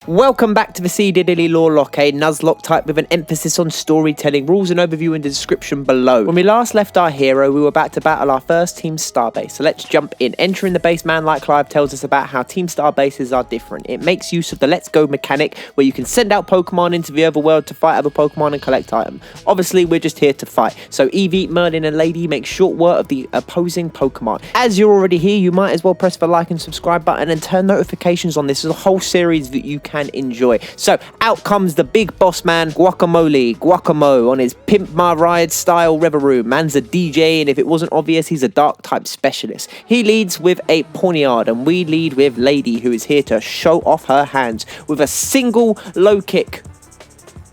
Welcome back to the C-Diddily Lorelocke, a Nuzlocke type with an emphasis on storytelling. Rules and overview in the description below. When we last left our hero, we were about to battle our first Team Starbase, so let's jump in. Entering the base, man like Clive tells us about how Team Starbases are different. It makes use of the Let's Go mechanic, where you can send out Pokemon into the overworld to fight other Pokemon and collect items. Obviously, we're just here to fight, so Eevee, Merlin and Lady make short work of the opposing Pokemon. As you're already here, you might as well press the like and subscribe button and turn notifications on. This is a whole series that you can enjoy. So out comes the big boss man, Guacamo, on his Pimp My Ride style Reverie. Man's a DJ, and if it wasn't obvious, he's a dark type specialist. He leads with a Poniard, and we lead with Lady, who is here to show off her hands with a single low kick.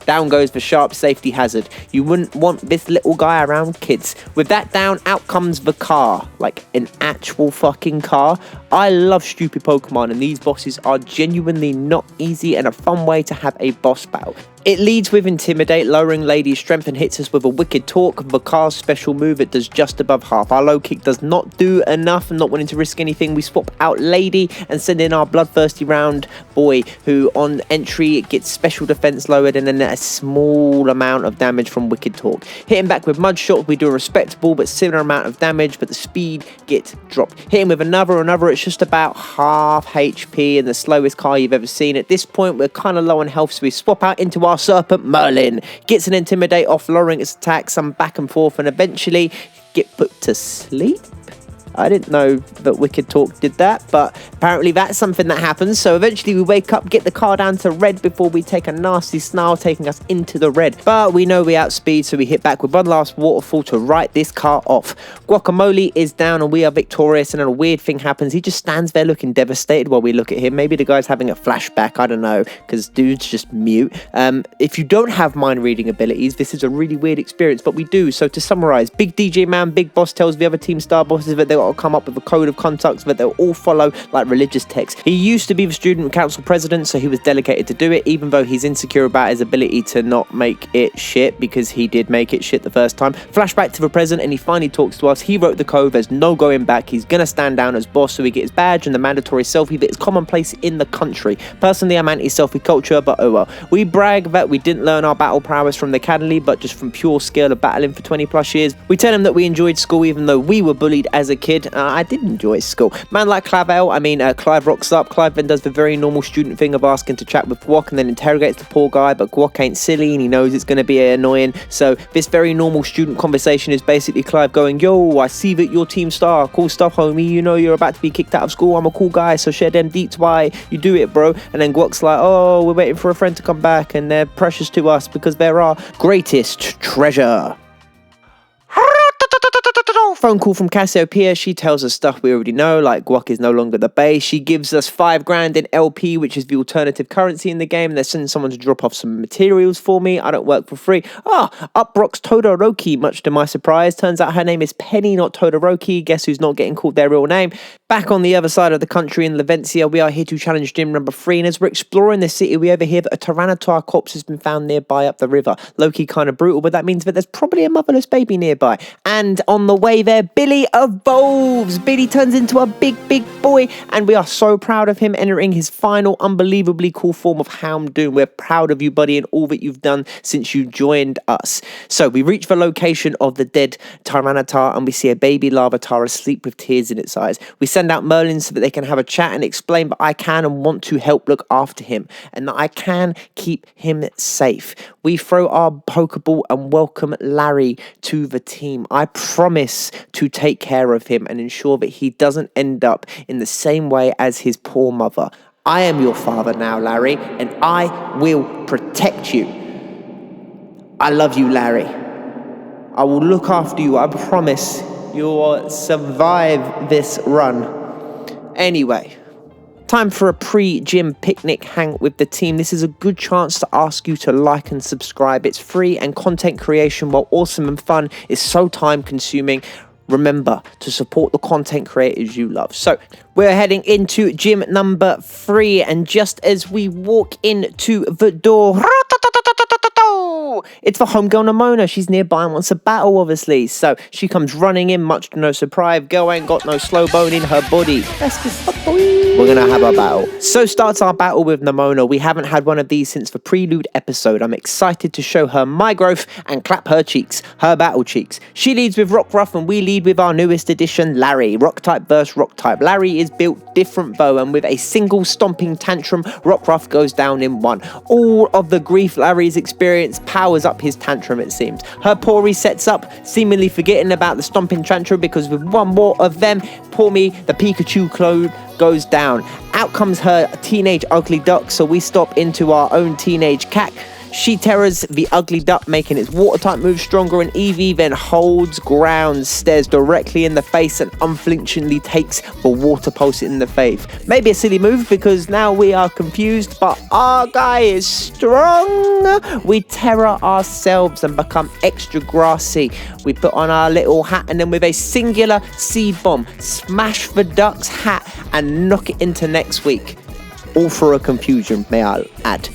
Down goes the sharp safety hazard. You wouldn't want this little guy around kids. With that down, out comes the car. Like an actual fucking car. I love stupid Pokemon, and these bosses are genuinely not easy and a fun way to have a boss battle. It leads with Intimidate, lowering Lady's strength, and hits us with a Wicked Talk. The car's special move, it does just above half. Our low kick does not do enough, and not wanting to risk anything, we swap out Lady and send in our bloodthirsty round boy, who on entry gets special defense lowered and then a small amount of damage from Wicked Talk. Hitting back with Mud Shot, we do a respectable but similar amount of damage, but the speed gets dropped. Hitting with another, it's just about half HP and the slowest car you've ever seen. At this point, we're kind of low on health, so we swap out into our Serpent Merlin. Gets an Intimidate off, lowering its attack, some back and forth, and eventually get put to sleep. I didn't know that Wicked Talk did that, but apparently that's something that happens. So eventually we wake up, get the car down to red before we take a nasty snarl, taking us into the red. But we know we outspeed, so we hit back with one last waterfall to write this car off. Guacamole is down and we are victorious, and then a weird thing happens. He just stands there looking devastated while we look at him. Maybe the guy's having a flashback, I don't know, because dude's just mute. If you don't have mind reading abilities, this is a really weird experience, but we do. So to summarize, Big DJ Man, Big Boss tells the other Team Star bosses that they got to come up with a code of conduct that they'll all follow like religious texts. He used to be the student council president, so he was delegated to do it, even though he's insecure about his ability to not make it shit, because he did make it shit the first time. Flashback to the present, and he finally talks to us. He wrote the code, there's no going back. He's gonna stand down as boss, so we get his badge and the mandatory selfie that is commonplace in the country. Personally, I'm anti-selfie culture, but oh well. We brag that we didn't learn our battle prowess from the academy, but just from pure skill of battling for 20 plus years. We tell him that we enjoyed school, even though we were bullied as a kid. I did enjoy school. Man like Clive rocks up. Clive then does the very normal student thing of asking to chat with Guac and then interrogates the poor guy, but Guac ain't silly and he knows it's going to be annoying. So this very normal student conversation is basically Clive going, yo, I see that you're Team Star. Cool stuff, homie. You know you're about to be kicked out of school. I'm a cool guy, so share them deets why you do it, bro. And then Guac's like, oh, we're waiting for a friend to come back and they're precious to us because they're our greatest treasure. Phone call from Cassiopeia. She tells us stuff we already know, like Guac is no longer the base. She gives us 5 grand in LP, which is the alternative currency in the game. They're sending someone to drop off some materials for me. I don't work for free. Up rocks Todoroki, much to my surprise. Turns out her name is Penny, not Todoroki. Guess who's not getting called their real name? Back on the other side of the country in Levencia, we are here to challenge gym number 3, and as we're exploring the city, we overhear that a Tyranitar corpse has been found nearby up the river. Low-key kind of brutal, but that means that there's probably a motherless baby nearby. And on the way there, Billy evolves. Billy turns into a big boy, and we are so proud of him entering his final unbelievably cool form of Houndoom. We're proud of you, buddy, and all that you've done since you joined us. So we reach the location of the dead Tyranitar, and we see a baby Larvitar asleep with tears in its eyes. We send out Merlin so that they can have a chat and explain that I can and want to help look after him, and that I can keep him safe. We throw our Pokeball and welcome Larry to the team. I promise to take care of him and ensure that he doesn't end up in the same way as his poor mother. I am your father now, Larry, and I will protect you. I love you, Larry. I will look after you. I promise you will survive this run. Anyway, time for a pre-gym picnic hang with the team. This is a good chance to ask you to like and subscribe. It's free, and content creation, while awesome and fun, is so time consuming. Remember to support the content creators you love. So we're heading into gym number 3, and just as we walk into the door, battle. It's for homegirl Nemona. She's nearby and wants a battle, obviously. So she comes running in, much to no surprise. Girl ain't got no slow bone in her body. We're gonna have a battle. So starts our battle with Nemona. We haven't had one of these since the prelude episode. I'm excited to show her my growth and clap her cheeks, her battle cheeks. She leads with Rockruff and we lead with our newest addition, Larry. Rock type versus rock type. Larry is built different though, and with a single stomping tantrum, Rockruff goes down in one. All of the grief Larry's experienced powers up his tantrum, it seems. Her Pori sets up, seemingly forgetting about the stomping tantrum, because with one more of them, poor me, the Pikachu clone goes down. Out comes her teenage ugly duck, so we stop into our own teenage cat. She terrors the ugly duck, making its water type move stronger, and Eevee then holds ground, stares directly in the face, and unflinchingly takes the water pulse in the face. Maybe a silly move because now we are confused, but our guy is strong. We terror ourselves and become extra grassy. We put on our little hat and then with a singular seed bomb, smash the duck's hat and knock it into next week. All for a confusion, may I add.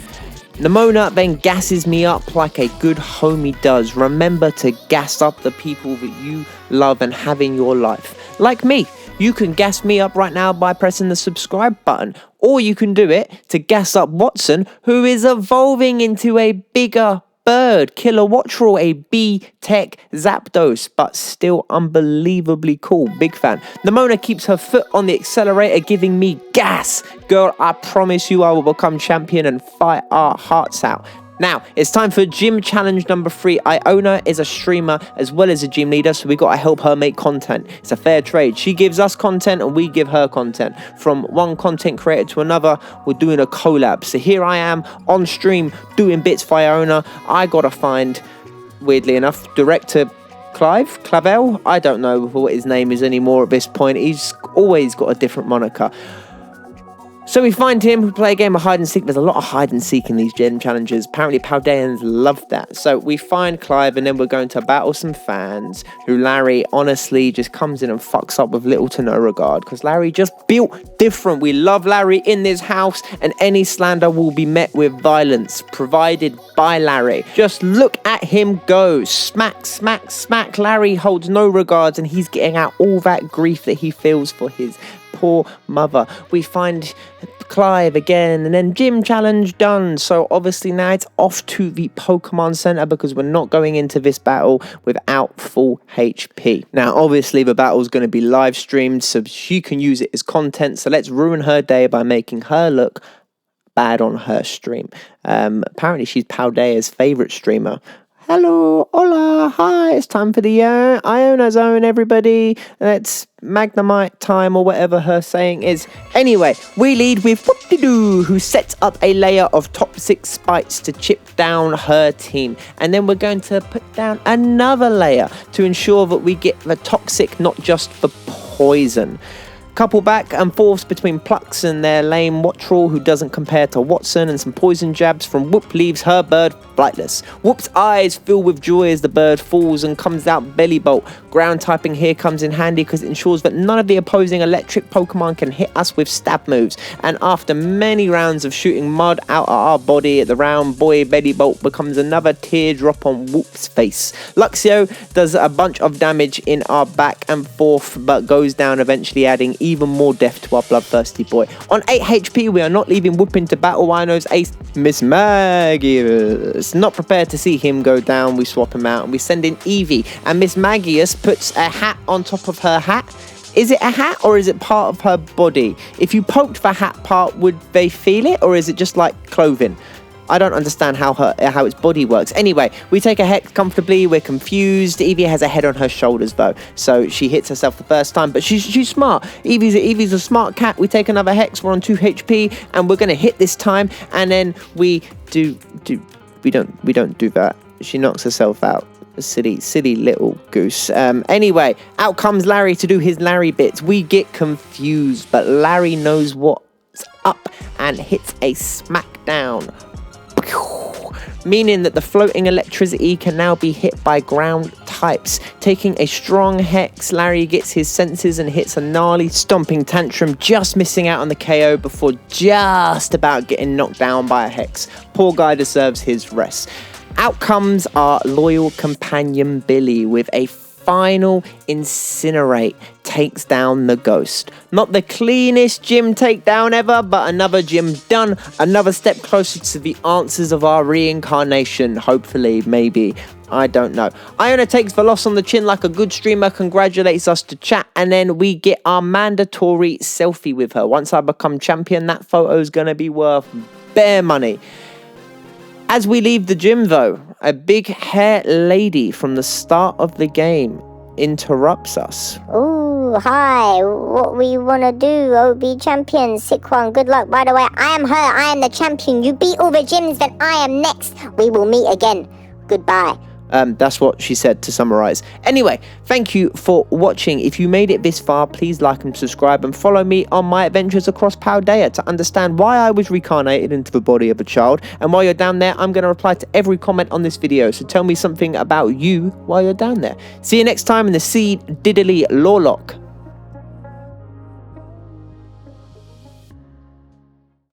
Nemona then gasses me up like a good homie does. Remember to gas up the people that you love and have in your life. Like me, you can gas me up right now by pressing the subscribe button. Or you can do it to gas up Watson, who is evolving into a bigger bird, Killer Wattrel, a B-Tech Zapdos, but still unbelievably cool. Big fan. Nemona keeps her foot on the accelerator, giving me gas. Girl, I promise you I will become champion and fight our hearts out. Now, it's time for gym challenge number 3. Iona is a streamer as well as a gym leader, so we got to help her make content. It's a fair trade. She gives us content and we give her content. From one content creator to another, we're doing a collab. So here I am on stream doing bits for Iona. I got to find, weirdly enough, director Clavel? I don't know what his name is anymore at this point. He's always got a different moniker. So we find him, we play a game of hide and seek. There's a lot of hide and seek in these gym challenges. Apparently Paldeans love that. So we find Clive and then we're going to battle some fans who Larry honestly just comes in and fucks up with little to no regard, because Larry just built different. We love Larry in this house, and any slander will be met with violence provided by Larry. Just look at him go. Smack, smack, smack. Larry holds no regards and he's getting out all that grief that he feels for his poor mother. We find Clive again, and then gym challenge done. So obviously now it's off to the Pokemon Center, because we're not going into this battle without full HP. Now obviously the battle is going to be live streamed so she can use it as content, so let's ruin her day by making her look bad on her stream. Apparently she's Paldea's favorite streamer. Hello, hola, hi, it's time for the Iona Zone, everybody. It's Magnemite time, or whatever her saying is. Anyway, we lead with Whoop-de-doo, who sets up a layer of toxic spikes to chip down her team. And then we're going to put down another layer to ensure that we get the toxic, not just the poison. Couple back and forths between Plux and their lame Wattrel, who doesn't compare to Watson, and some poison jabs from Whoop leaves her bird flightless. Whoop's eyes fill with joy as the bird falls and comes out belly bolt. Ground typing here comes in handy because it ensures that none of the opposing electric Pokemon can hit us with stab moves. And after many rounds of shooting mud out of our body, the round boy belly bolt becomes another teardrop on Whoop's face. Luxio does a bunch of damage in our back and forth, but goes down eventually, adding even more death to our bloodthirsty boy. On 8 HP, we are not leaving Whoop into battle. Wino's ace, Miss Magius. Not prepared to see him go down, we swap him out and we send in Eevee, and Miss Magius puts a hat on top of her hat. Is it a hat or is it part of her body? If you poked the hat part, would they feel it, or is it just like clothing? I don't understand how its body works. Anyway, we take a hex comfortably. We're confused. Eevee has a head on her shoulders though, so she hits herself the first time. But she's smart. Eevee's a smart cat. We take another hex. We're on 2 HP, and we're gonna hit this time. And then we don't do that. She knocks herself out. Silly little goose. Anyway, out comes Larry to do his Larry bits. We get confused, but Larry knows what's up and hits a smackdown, meaning that the floating electricity can now be hit by ground types. Taking a strong hex, Larry gets his senses and hits a gnarly stomping tantrum, just missing out on the KO before just about getting knocked down by a hex. Poor guy deserves his rest. Out comes our loyal companion Billy with a final incinerate, takes down the ghost. Not the cleanest gym takedown ever, but another gym done, another step closer to the answers of our reincarnation, hopefully, maybe. I don't know. Iona takes the loss on the chin like a good streamer, congratulates us to chat, and then we get our mandatory selfie with her. Once I become champion, that photo's gonna be worth bare money. As we leave the gym though, a big hair lady from the start of the game interrupts us. Ooh, hi, what we wanna do, OB champion, sick one, good luck. By the way, I am her, I am the champion. You beat all the gyms, then I am next. We will meet again. Goodbye. That's what she said, to summarize. Anyway, thank you for watching. If you made it this far, please like and subscribe and follow me on my adventures across Paldea to understand why I was reincarnated into the body of a child. And while you're down there, I'm going to reply to every comment on this video, so tell me something about you while you're down there. See you next time in the C-Diddily Lorelocke.